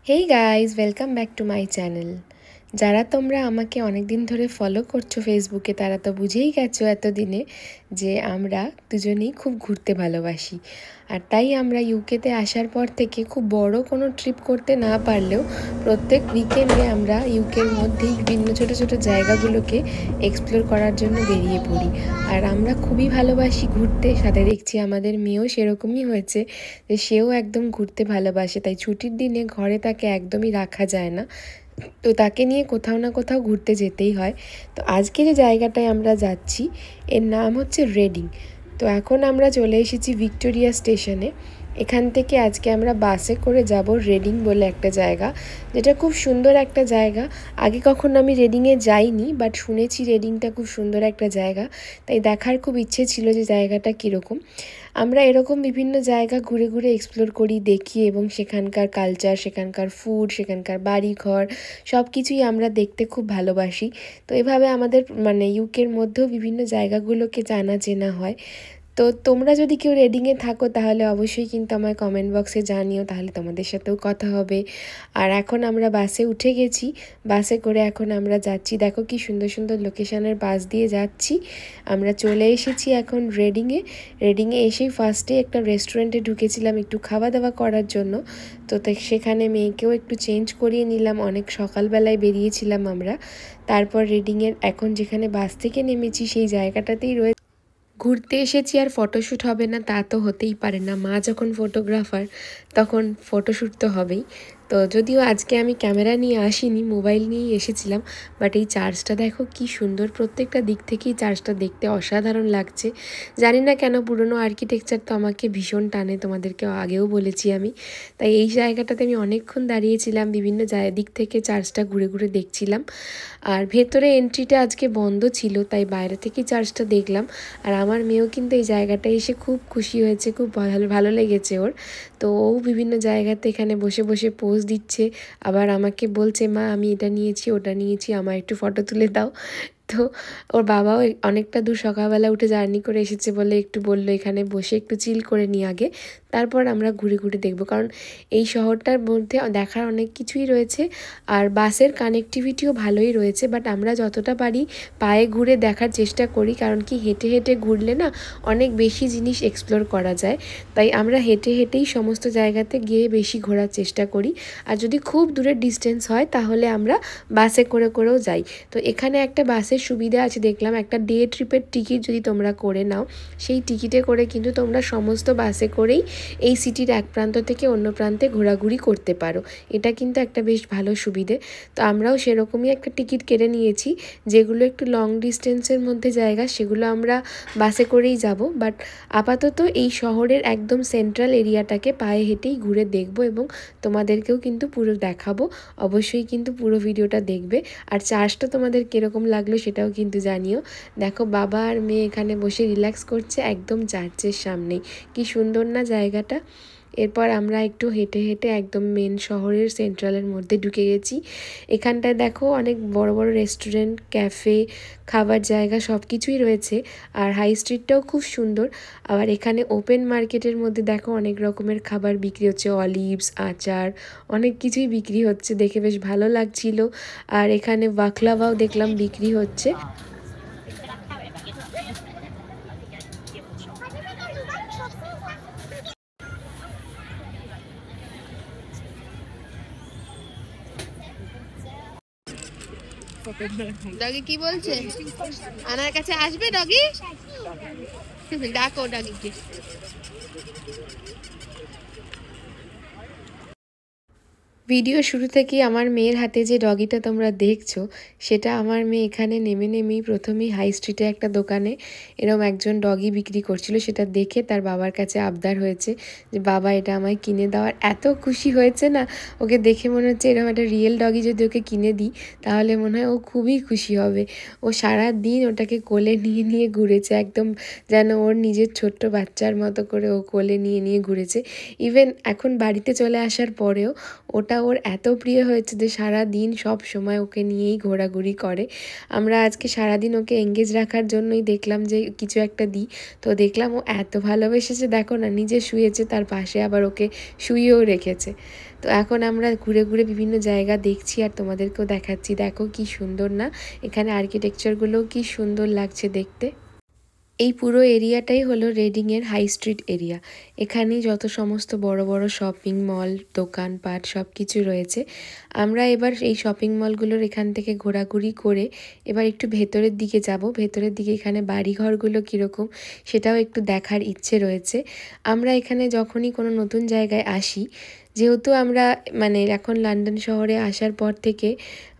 Hey guys, welcome back to my channel. যারা তোমরা আমাকে অনেক দিন ধরে ফলো করছো ফেসবুকে, তারা তো বুঝেই গেছো এতদিনে যে আমরা দুজনেই খুব ঘুরতে ভালোবাসি। আর তাই আমরা ইউকেতে আসার পর থেকে খুব বড় কোনো ট্রিপ করতে না পারলেও প্রত্যেক উইকেন্ডে আমরা ইউকের মধ্যেই বিভিন্ন ছোট ছোট জায়গাগুলোকে এক্সপ্লোর করার জন্য বেরিয়ে পড়ি। আর আমরা খুবই ভালোবাসি ঘুরতে, সাথে দেখছি আমাদের মেয়েও সেরকমই হয়েছে যে সেও একদম ঘুরতে ভালোবাসে। তাই ছুটির দিনে ঘরে তাকে একদমই রাখা যায় না, তো তাকে নিয়ে কোথাও না কোথাও ঘুরতে যেতেই হয়। তো আজকে যে জায়গাটায় আমরা যাচ্ছি এর নাম হচ্ছে রেডিং। তো এখন আমরা চলে এসেছি ভিক্টোরিয়া স্টেশনে। এখান থেকে আজকে আমরা বাসে করে যাব রেডিং বলে একটা জায়গা, যেটা খুব সুন্দর একটা জায়গা। আগে কখনো আমি রেডিংয়ে যাইনি, বাট শুনেছি রেডিংটা খুব সুন্দর একটা জায়গা, তাই দেখার খুব ইচ্ছে ছিল যে জায়গাটা কীরকম। আমরা এরকম বিভিন্ন জায়গা ঘুরে ঘুরে এক্সপ্লোর করি, দেখি এবং সেখানকার কালচার, সেখানকার ফুড, সেখানকার বাড়িঘর সব কিছুই আমরা দেখতে খুব ভালোবাসি। তো এভাবে আমাদের ইউকের মধ্যেও বিভিন্ন জায়গাগুলোকে জানা চেনা হয়। তো তোমরা যদি কেউ রেডিংয়ে থাকো তাহলে অবশ্যই কিন্তু আমার কমেন্ট বক্সে জানিও, তাহলে তোমাদের সাথেও কথা হবে। আর এখন আমরা বাসে উঠে গেছি, বাসে করে এখন আমরা যাচ্ছি। দেখো কি সুন্দর সুন্দর লোকেশনের বাস দিয়ে যাচ্ছি। আমরা চলে এসেছি এখন রেডিংয়ে। রেডিংয়ে এসেই ফার্স্টে একটা রেস্টুরেন্টে ঢুকেছিলাম একটু খাওয়া দাওয়া করার জন্য। তো সেখানে মেয়েকেও একটু চেঞ্জ করিয়ে নিলাম, অনেক সকালবেলায় বেরিয়েছিলাম আমরা। তারপর রেডিংয়ের এখন যেখানে বাস থেকে নেমেছি সেই জায়গাটাতেই রয়েছে। ঘুরতে এসেছি আর ফটোশ্যুট হবে না তা তো হতেই পারে না, মা যখন ফটোগ্রাফার তখন ফটোশ্যুট তো হবেই। তো যদিও আজকে আমি ক্যামেরা নিয়ে আসিনি, মোবাইল নিয়েই এসেছিলাম, বাট এই চার্চটা দেখো কি সুন্দর, প্রত্যেকটা দিক থেকেই চার্চটা দেখতে অসাধারণ লাগছে। জানি না কেন পুরনো আর্কিটেকচার তো আমাকে ভীষণ টানে, তোমাদেরকে আগেও বলেছি আমি। তাই এই জায়গাটাতে আমি অনেকক্ষণ দাঁড়িয়েছিলাম, বিভিন্ন দিক থেকে চার্চটা ঘুরে ঘুরে দেখছিলাম। আর ভেতরে এন্ট্রিটা আজকে বন্ধ ছিল, তাই বাইরে থেকেই চার্চটা দেখলাম। আর আমার মেয়েও কিন্তু এই জায়গাটায় এসে খুব খুশি হয়েছে, খুব ভালো লেগেছে ওর। তো ও বিভিন্ন জায়গাতে এখানে বসে বসে পোজ দিচ্ছে, আবার আমাকে বলছে মা আমি এটা নিয়েছি ওটা নিয়েছি, আমার একটু ফটো তুলে দাও। তো ওর বাবাও অনেকটা দূর সকালবেলা উঠে জার্নি করে এসেছে বলে একটু বললো এখানে বসে একটু চিল করে নিই আগে, তারপর আমরা ঘুরে ঘুরে দেখবো। কারণ এই শহরটার মধ্যে দেখার অনেক কিছুই রয়েছে, আর বাসের কানেক্টিভিটিও ভালোই রয়েছে। বাট আমরা যতটা পারি পায়ে ঘুরে দেখার চেষ্টা করি, কারণ কি হেঁটে হেঁটে ঘুরলে না অনেক বেশি জিনিস এক্সপ্লোর করা যায়। তাই আমরা হেঁটে হেঁটেই সমস্ত জায়গাতে গিয়ে বেশি ঘোরার চেষ্টা করি। আর যদি খুব দূরের ডিস্টেন্স হয় তাহলে আমরা বাসে করে করেও যাই। তো এখানে একটা বাসের সুবিধা আছে দেখলাম, একটা ডে ট্রিপের টিকিট যদি তোমরা করে নাও, সেই টিকিটে করে কিন্তু তোমরা সমস্ত বাসে করেই এই সিটির এক প্রান্ত থেকে অন্য প্রান্তে ঘোরাঘুরি করতে পারো। এটা কিন্তু একটা বেশ ভালো সুবিধে। তো আমরাও সেরকমই একটা টিকিট কেটে নিয়েছি, যেগুলো একটু লং ডিস্টেন্সের মধ্যে জায়গা সেগুলো আমরা বাসে করেই যাব। বাট আপাতত এই শহরের একদম সেন্ট্রাল এরিয়াটাকে পায়ে হেঁটেই ঘুরে দেখব এবং তোমাদেরকেও কিন্তু পুরো দেখাবো। অবশ্যই কিন্তু পুরো ভিডিওটা দেখবে। আর চার্জটা তোমাদের কীরকম লাগলো সেটাও কিন্তু জানিও। দেখো বাবা আর মেয়ে এখানে বসে রিল্যাক্স করছে একদম চার্চের সামনেই, কি সুন্দর না জায়গাটা। এরপর আমরা একটু হেঁটে হেঁটে একদম মেন শহরের সেন্ট্রালের মধ্যে ঢুকে গেছি। এখানটায় দেখো অনেক বড় বড় রেস্টুরেন্ট, ক্যাফে, খাবার জায়গা সব কিছুই রয়েছে। আর হাই স্ট্রিটটাও খুব সুন্দর। আবার এখানে ওপেন মার্কেটের মধ্যে দেখো অনেক রকমের খাবার বিক্রি হচ্ছে, অলিভস, আচার, অনেক কিছুই বিক্রি হচ্ছে, দেখে বেশ ভালো লাগছিল। আর এখানে বাকলাভাও দেখলাম বিক্রি হচ্ছে। ডগি কি বলছে? আনার কাছে আসবে ডগি? ডাকো ডগিকে। ভিডিও শুরু থেকেই আমার মেয়ের হাতে যে ডগিটা তোমরা দেখছো, সেটা আমার মেয়ে এখানে নেমেই প্রথমেই হাই স্ট্রিটে একটা দোকানে এরকম একজন ডগি বিক্রি করছিল, সেটা দেখে তার বাবার কাছে আবদার হয়েছে যে বাবা এটা আমায় কিনে দেওয়ার। এত খুশি হয়েছে না, ওকে দেখে মনে হচ্ছে এরকম একটা রিয়েল ডগি যদি ওকে কিনে দিই তাহলে মনে হয় ও খুবই খুশি হবে। ও সারা দিন ওটাকে কোলে নিয়ে নিয়ে ঘুরেছে, একদম যেন ওর নিজের ছোট্ট বাচ্চার মতো করে ও কোলে নিয়ে নিয়ে ঘুরেছে। ইভেন এখন বাড়িতে চলে আসার পরেও ওটা ওর এত প্রিয় হয়েছে যে সারা দিন সব সময় ওকে নিয়েই ঘোরাঘুরি করে। আমরা আজকে সারাদিন ওকে এঙ্গেজ রাখার জন্যই দেখলাম যে কিছু একটা দিই, তো দেখলাম ও এত ভালোবেসেছে, দেখো না, নিজে শুয়েছে, তার পাশে আবার ওকে শুয়েও রেখেছে। তো এখন আমরা ঘুরে ঘুরে বিভিন্ন জায়গা দেখছি আর তোমাদেরকেও দেখাচ্ছি। দেখো কি সুন্দর না, এখানে আর্কিটেকচারগুলোও কি সুন্দর লাগছে দেখতে। এই পুরো এরিয়াটাই হলো রেডিংয়ের হাই স্ট্রিট এরিয়া। এখানে যত সমস্ত বড় বড় শপিং মল, দোকানপাট সব কিছু রয়েছে। আমরা এবার এই শপিং মলগুলোর এখান থেকে ঘোরাঘুরি করে এবার একটু ভেতরের দিকে যাব। ভেতরের দিকে এখানে বাড়িঘরগুলো কীরকম সেটাও একটু দেখার ইচ্ছে রয়েছে। আমরা এখানে যখনই কোনো নতুন জায়গায় আসি, যেহেতু আমরা মানে এখন লন্ডন শহরে আসার পর থেকে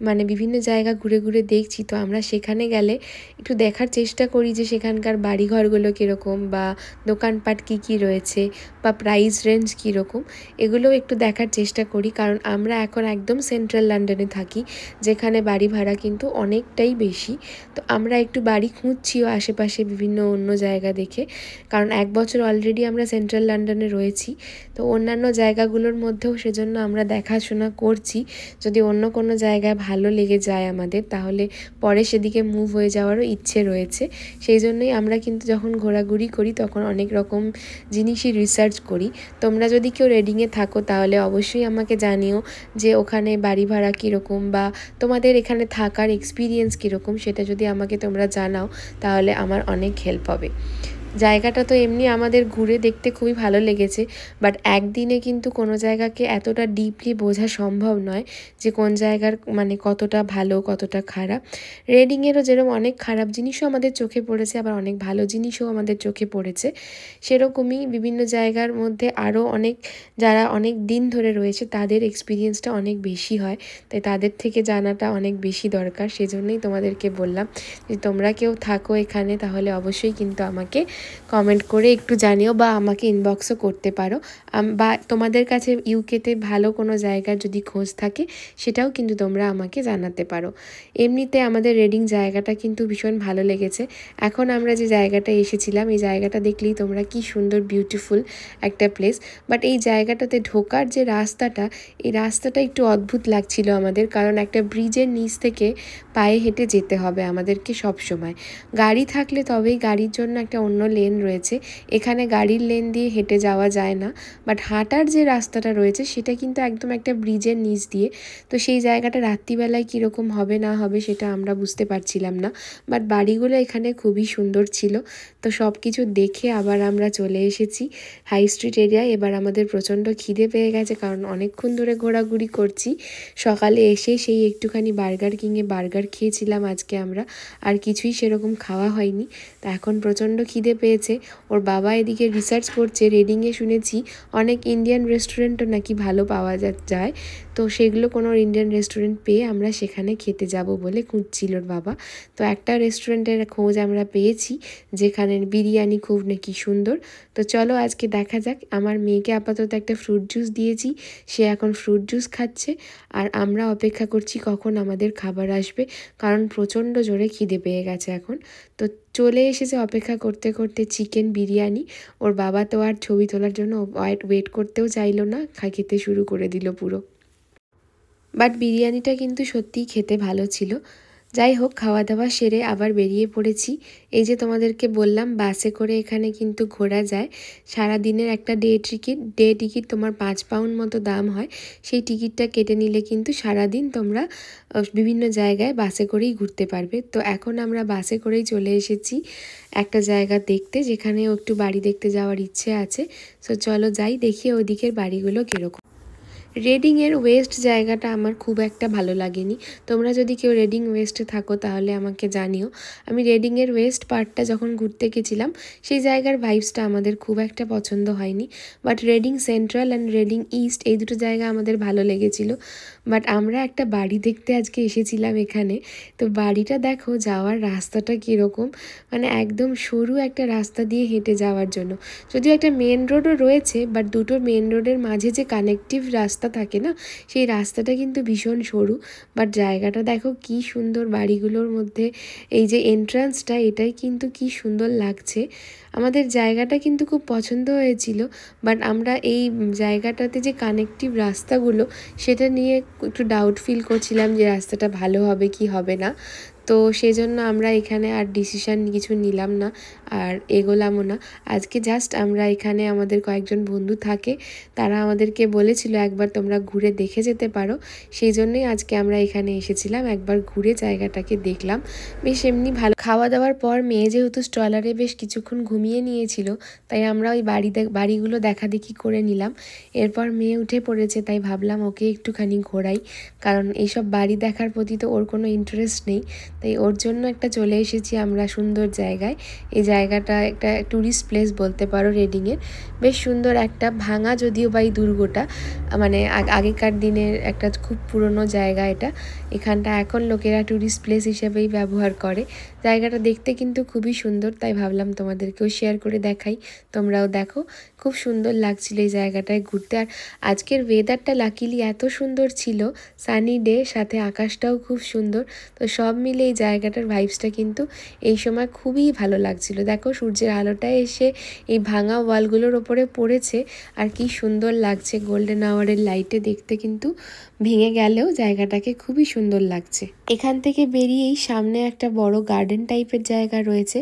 মানে বিভিন্ন জায়গা ঘুরে ঘুরে দেখছি, তো আমরা সেখানে গেলে একটু দেখার চেষ্টা করি যে সেখানকার বাড়িঘরগুলো কীরকম, বা দোকানপাট কী কী রয়েছে, বা প্রাইস রেঞ্জ কীরকম, এগুলোও একটু দেখার চেষ্টা করি। কারণ আমরা এখন একদম সেন্ট্রাল লন্ডনে থাকি, যেখানে বাড়ি ভাড়া কিন্তু অনেকটাই বেশি। তো আমরা একটু বাড়ি খুঁজছিও আশেপাশে বিভিন্ন অন্য জায়গা দেখে, কারণ 1 বছর অলরেডি আমরা সেন্ট্রাল লন্ডনে রয়েছি। তো অন্যান্য জায়গাগুলোর মধ্যেও সেজন্য আমরা দেখাশোনা করছি। যদি অন্য কোনো জায়গায় ভালো লেগে যায় আমাদের, তাহলে পরে সেদিকে মুভ হয়ে যাওয়ারও ইচ্ছে রয়েছে। সেই জন্যই আমরা কিন্তু যখন ঘোরাঘুরি করি তখন অনেক রকম জিনিসই রিসার্চ করি। তোমরা যদি কেউ রেডিংয়ে থাকো তাহলে অবশ্যই আমাকে জানিও যে ওখানে বাড়ি ভাড়া কীরকম, বা তোমাদের এখানে থাকার এক্সপিরিয়েন্স কীরকম, সেটা যদি আমাকে তোমরা জানাও তাহলে আমার অনেক হেল্প হবে। জায়গাটা তো এমনি আমাদের ঘুরে দেখতে খুবই ভালো লেগেছে, বাট একদিনে কিন্তু কোনো জায়গাকে এতটা ডিপলি বোঝা সম্ভব নয় যে কোন জায়গার মানে কতটা ভালো কতটা খারাপ। রেডিংয়েরও যেরকম অনেক খারাপ জিনিসও আমাদের চোখে পড়েছে, আবার অনেক ভালো জিনিসও আমাদের চোখে পড়েছে, সেরকমই বিভিন্ন জায়গার মধ্যে আরও অনেক যারা অনেক দিন ধরে রয়েছে তাদের এক্সপিরিয়েন্সটা অনেক বেশি হয়, তাই তাদের থেকে জানাটা অনেক বেশি দরকার। সেজন্যই তোমাদেরকে বললাম যে তোমরা কেউ থাকো এখানে তাহলে অবশ্যই কিন্তু আমাকে কমেন্ট করে একটু জানিও, বা আমাকে ইনবক্সও করতে পারো, বা তোমাদের কাছে ইউকেতে ভালো কোনো জায়গার যদি খোঁজ থাকে সেটাও কিন্তু তোমরা আমাকে জানাতে পারো। এমনিতে আমাদের রেডিং জায়গাটা কিন্তু ভীষণ ভালো লেগেছে। এখন আমরা যে জায়গাটা এসেছিলাম এই জায়গাটা দেখলেই তোমরা কি সুন্দর বিউটিফুল একটা প্লেস, বাট এই জায়গাটাতে ঢোকার যে রাস্তাটা, এই রাস্তাটা একটু অদ্ভুত লাগছিল আমাদের, কারণ একটা ব্রিজের নিচ থেকে পায়ে হেঁটে যেতে হবে আমাদেরকে সব সময়। গাড়ি থাকলে তবেই, গাড়ির জন্য একটা অন্য লেন রয়েছে, এখানে গাড়ির লেন দিয়ে হেঁটে যাওয়া যায় না, বাট হাঁটার যে রাস্তাটা রয়েছে সেটা কিন্তু একদম একটা ব্রিজের নিচ দিয়ে। তো সেই জায়গাটা রাত্রিবেলায় কীরকম হবে না হবে সেটা আমরা বুঝতে পারছিলাম না, বাট বাড়িগুলো এখানে খুবই সুন্দর ছিল। তো সব কিছু দেখে আবার আমরা চলে এসেছি হাই স্ট্রিট এরিয়ায়। এবার আমাদের প্রচণ্ড খিদে পেয়ে গেছে, কারণ অনেকক্ষণ ধরে ঘোরাঘুরি করছি। সকালে এসে সেই একটুখানি বার্গার কিংয়ে বার্গার খেয়েছিলাম আজকে আমরা, আর কিছুই সেরকম খাওয়া হয়নি। তো এখন প্রচণ্ড খিদে পেয়েছে। ওর বাবা এদিকে রিসার্চ করছে, রেডিংয়ে শুনেছি অনেক ইন্ডিয়ান রেস্টুরেন্টও নাকি ভালো পাওয়া যায়, তো সেগুলো কোনো ইন্ডিয়ান রেস্টুরেন্ট পেয়ে আমরা সেখানে খেতে যাব বলে খুঁজছিল ওর বাবা। তো একটা রেস্টুরেন্টের খোঁজ আমরা পেয়েছি যেখানে বিরিয়ানি খুব নাকি সুন্দর। তো চলো আজকে দেখা যাক। আমার মেয়েকে আপাতত একটা ফ্রুট জুস দিয়েছি, সে এখন ফ্রুট জুস খাচ্ছে, আর আমরা অপেক্ষা করছি কখন আমাদের খাবার আসবে, কারণ প্রচণ্ড জোরে খিদে পেয়ে গেছে এখন। তো চলে এসেছে অপেক্ষা করতে করতে চিকেন বিরিয়ানি। ওর বাবা তো আর ছবি তোলার জন্য ওয়েট করতেও চাইলো না, খেতে শুরু করে দিল পুরো। বাট বিরিয়ানিটা কিন্তু সত্যিই খেতে ভালো ছিল। যাই হোক, খাওয়া দাওয়া সেরে আবার বেরিয়ে পড়েছি। এই যে তোমাদেরকে বললাম বাসে করে এখানে কিন্তু ঘোরা যায়। সারা দিনের একটা ডে টিকিট তোমার 5 পাউন্ড মতো দাম হয়। সেই টিকিটটা কেটে নিলে কিন্তু সারাদিন তোমরা বিভিন্ন জায়গায় বাসে করেই ঘুরতে পারবে। তো এখন আমরা বাসে করেই চলে এসেছি একটা জায়গা দেখতে, যেখানেও একটু বাড়ি দেখতে যাওয়ার ইচ্ছে আছে। সো চলো যাই, দেখি ওদিকের বাড়িগুলো কীরকম। রেডিংয়ের ওয়েস্ট জায়গাটা আমার খুব একটা ভালো লাগেনি। তোমরা যদি কেউ রেডিং ওয়েস্টে থাকো তাহলে আমাকে জানিও। আমি রেডিংয়ের ওয়েস্ট পার্টটা যখন ঘুরতে গেছিলাম সেই জায়গার ভাইবসটা আমাদের খুব একটা পছন্দ হয়নি, বাট রেডিং সেন্ট্রাল অ্যান্ড রেডিং ইস্ট এই দুটো জায়গা আমাদের ভালো লেগেছিল। বাট আমরা একটা বাড়ি দেখতে আজকে এসেছিলাম এখানে। তো বাড়িটা দেখো, যাওয়ার রাস্তাটা কীরকম, মানে একদম সরু একটা রাস্তা দিয়ে হেঁটে যাওয়ার জন্য, যদিও একটা মেন রোডও রয়েছে, বাট দুটো মেন রোডের মাঝে যে কানেকটিভ রাস্তা রাস্তা থাকে না, সেই রাস্তাটা কিন্তু ভীষণ সরু, বাট জায়গাটা দেখো কি সুন্দর, বাড়িগুলোর মধ্যে এই যে এন্ট্রান্সটা, এটাই কিন্তু কি সুন্দর লাগছে। আমাদের জায়গাটা কিন্তু খুব পছন্দ হয়েছিল, বাট আমরা এই জায়গাটাতে যে কানেকটিভ রাস্তাগুলো সেটা নিয়ে একটু ডাউট ফিল করছিলাম যে রাস্তাটা ভালো হবে কি হবে না। তো সেজন্য আমরা এখানে আর ডিসিশান কিছু নিলাম না আর এগোলামও না। আজকে জাস্ট আমরা এখানে, আমাদের কয়েকজন বন্ধু থাকে, তারা আমাদেরকে বলেছিল একবার তোমরা ঘুরে দেখে যেতে পারো, সেই জন্যই আজকে আমরা এখানে এসেছিলাম, একবার ঘুরে জায়গাটাকে দেখলাম। বেশ এমনি ভালো। খাওয়া দাওয়ার পর মেয়ে যেহেতু স্টলারে বেশ কিছুক্ষণ ঘুমিয়ে নিয়েছিল, তাই আমরা ওই বাড়িগুলো দেখাদেখি করে নিলাম। এরপর মেয়ে উঠে পড়েছে, তাই ভাবলাম ওকে একটুখানি ঘোরাই, কারণ এইসব বাড়ি দেখার প্রতি তো ওর কোনো ইন্টারেস্ট নেই, তাই ওর জন্য একটা চলে এসেছি আমরা সুন্দর জায়গায়। এই জায়গাটা একটা ট্যুরিস্ট প্লেস বলতে পারো রেডিংয়ের, বেশ সুন্দর একটা ভাঙা, যদিও বা এই দুর্গটা মানে আগেকার দিনের একটা খুব পুরনো জায়গা এটা। এখানটা এখন লোকেরা ট্যুরিস্ট প্লেস হিসেবেই ব্যবহার করে। জায়গাটা দেখতে কিন্তু খুবই সুন্দর, তাই ভাবলাম তোমাদেরকেও শেয়ার করে দেখাই, তোমরাও দেখো। খুব সুন্দর লাগছিল এই জায়গাটায় ঘুরতে। আর আজকের ওয়েদারটা লাকিলি এত সুন্দর ছিল, সানি ডে, সাথে আকাশটাও খুব সুন্দর। তো সব মিলে এই জায়গাটার ভাইবসটা কিন্তু এই সময় খুবই ভালো লাগছিল। দেখো সূর্যের আলোটা এসে এই ভাঙা ওয়ালগুলোর ওপরে পড়েছে, আর কি সুন্দর লাগছে গোল্ডেন আওয়ারের লাইটে দেখতে, কিন্তু ভেঙে গেলেও জায়গাটাকে খুবই সুন্দর লাগছে। এখান থেকে বেরিয়েই সামনে একটা বড় গার্ডেন টাইপের জায়গা রয়েছে,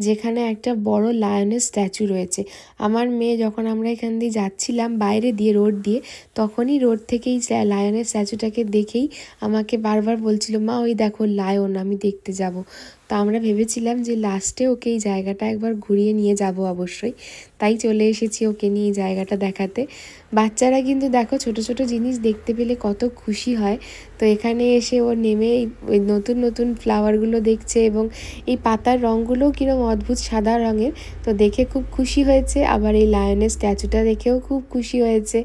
যেখানে একটা বড় লায়নের স্ট্যাচু রয়েছে। আমার মেয়ে যখন আমরা এখান দিয়ে যাচ্ছিলাম বাইরে দিয়ে, রোড দিয়ে, তখনই রোড থেকেই লায়নের স্ট্যাচুটাকে দেখেই আমাকে বারবার বলছিল, মা ওই দেখো লায়ন, আমি দেখতে যাব। তো আমরা ভেবেছিলাম যে লাস্টে ওকে এই জায়গাটা একবার ঘুরিয়ে নিয়ে যাব অবশ্যই, তাই চলে এসেছি ওকে নিয়ে এই জায়গাটা দেখাতে। বাচ্চারা কিন্তু দেখো ছোট ছোট জিনিস দেখতে পেলে কত খুশি হয়। তো এখানে এসে ও নেমে ওই নতুন নতুন ফ্লাওয়ারগুলো দেখছে, এবং এই পাতার রঙগুলোও কীরকম অদ্ভুত সাদা রঙের, তো দেখে খুব খুশি হয়েছে। আবার এই লায়নের স্ট্যাচুটা দেখেও খুব খুশি হয়েছে।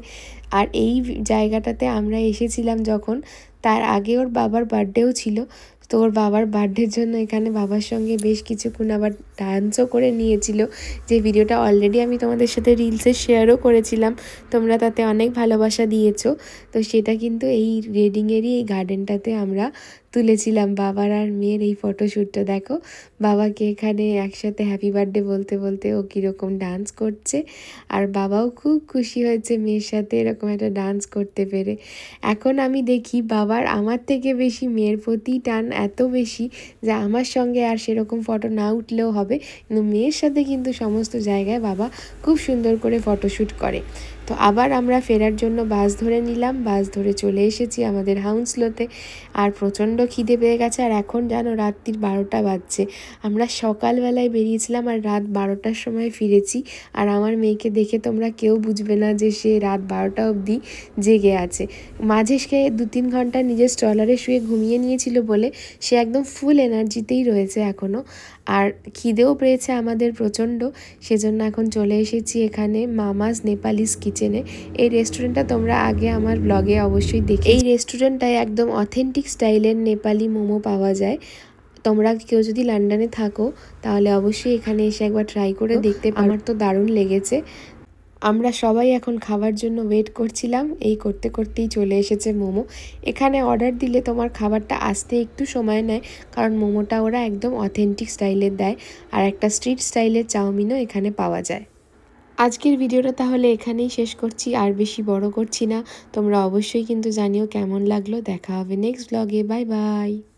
আর এই জায়গাটাতে আমরা এসেছিলাম যখন, তার আগে ওর বাবার বার্থডেও ছিল। তো ওর বাবার বার্থডের জন্য এখানে বাবার সঙ্গে বেশ কিছুক্ষণ আবার ডান্সও করে নিয়েছিল, যে ভিডিওটা অলরেডি আমি তোমাদের সাথে রিলসে শেয়ারও করেছিলাম, তোমরা তাতে অনেক ভালোবাসা দিয়েছো। তো সেটা কিন্তু এই রেডিংয়েরই এই গার্ডেনটাতে আমরা তুলেছিলাম, বাবার আর মেয়ের এই ফটোশ্যুটটা। দেখো বাবাকে এখানে একসাথে হ্যাপি বার্থডে বলতে বলতে ও কীরকম ডান্স করছে, আর বাবাও খুব খুশি হয়েছে মেয়ের সাথে এরকম একটা ডান্স করতে পেরে। এখন আমি দেখি বাবার আমার থেকে বেশি মেয়ের প্রতি টান এত বেশি, যে আমার সঙ্গে আর সেরকম ফটো না উঠলেও হবে, কিন্তু মেয়ের সাথে কিন্তু সমস্ত জায়গায় বাবা খুব সুন্দর করে ফটোশ্যুট করে। তো আবার আমরা ফেরার জন্য বাস ধরে নিলাম, বাস ধরে চলে এসেছি আমাদের হাউন্সলোতে। আর প্রচণ্ড খিদে পেয়ে গেছে, আর এখন জানো রাত্রির 12টা বাজছে। আমরা সকালবেলায় বেরিয়েছিলাম আর রাত 12টার সময় ফিরেছি। আর আমার মেয়েকে দেখে তোমরা কেউ বুঝবে না যে সে রাত 12টা অবধি জেগে আছে। মাঝে সে 2-3 ঘন্টা নিজের স্টলারে শুয়ে ঘুমিয়ে নিয়েছিল বলে সে একদম ফুল এনার্জিতেই রয়েছে এখনও। আর খিদেও পেয়েছে আমাদের প্রচণ্ড, সেজন্য এখন চলে এসেছি এখানে মামাস নেপালিস কিচেনে। এই রেস্টুরেন্টটা তোমরা আগে আমার ব্লগে অবশ্যই দেখে। এই রেস্টুরেন্টটায় একদম অথেন্টিক স্টাইলের নেপালি মোমো পাওয়া যায়। তোমরা কেউ যদি লন্ডনে থাকো তাহলে অবশ্যই এখানে এসে একবার ট্রাই করে দেখতে পারো। আমার তো দারুণ লেগেছে। আমরা সবাই এখন খাবার জন্য ওয়েট করছিলাম, এই করতে করতেই চলে এসেছে মোমো। এখানে অর্ডার দিলে তোমার খাবারটা আসতে একটু সময় নেয়, কারণ মোমোটা ওরা একদম অথেন্টিক স্টাইলের দেয়। আর একটা স্ট্রিট স্টাইলের চাউমিনও এখানে পাওয়া যায়। আজকের ভিডিওটা তাহলে এখানেই শেষ করছি, আর বেশি বড় করছি না। তোমরা অবশ্যই কিন্তু জানিও কেমন লাগলো। দেখা হবে নেক্সট ব্লগে। Bye bye.